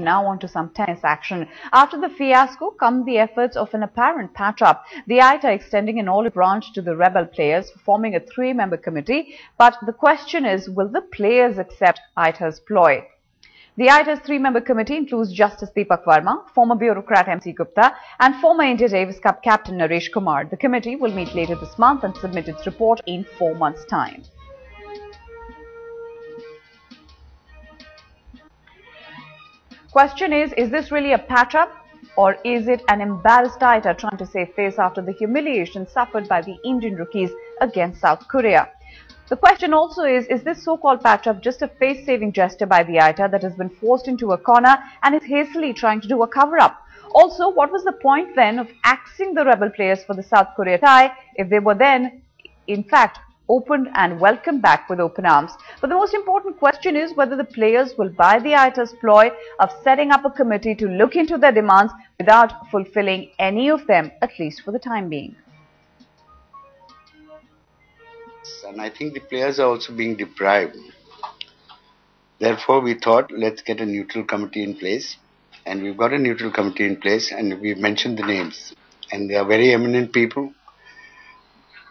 Now on to some tennis action. After the fiasco come the efforts of an apparent patch-up. The AITA extending an olive branch to the rebel players, forming a three-member committee. But the question is, will the players accept AITA's ploy? The AITA's three-member committee includes Justice Deepak Verma, former bureaucrat MC Gupta and former India Davis Cup captain Naresh Kumar. The committee will meet later this month and submit its report in 4 months' time. Question is this really a patch-up or is it an embarrassed AITA trying to save face after the humiliation suffered by the Indian rookies against South Korea? The question also is this so-called patch-up just a face-saving gesture by the AITA that has been forced into a corner and is hastily trying to do a cover-up? Also, what was the point then of axing the rebel players for the South Korea tie if they were then, in fact, opened and welcomed back with open arms? But the most important question is whether the players will buy the AITA's ploy of setting up a committee to look into their demands without fulfilling any of them, at least for the time being. And I think the players are also being deprived. Therefore, we thought, let's get a neutral committee in place. And we've got a neutral committee in place and we've mentioned the names. And they are very eminent people.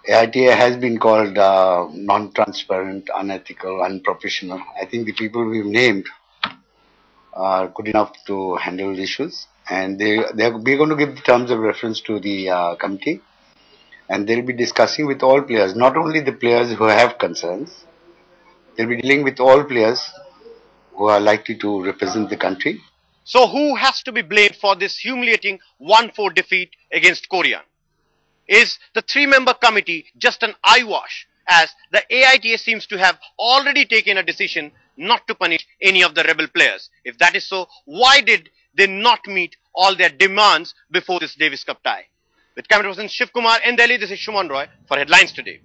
AITA has been called non-transparent, unethical, unprofessional. I think the people we've named are good enough to handle issues. And we're going to give the terms of reference to the committee. And they'll be discussing with all players, not only the players who have concerns. They'll be dealing with all players who are likely to represent the country. So who has to be blamed for this humiliating 1-4 defeat against Korea? Is the three-member committee just an eyewash, as the AITA seems to have already taken a decision not to punish any of the rebel players? If that is so, why did they not meet all their demands before this Davis Cup tie? With camera person Shiv Kumar in Delhi, this is Shuman Roy for Headlines Today.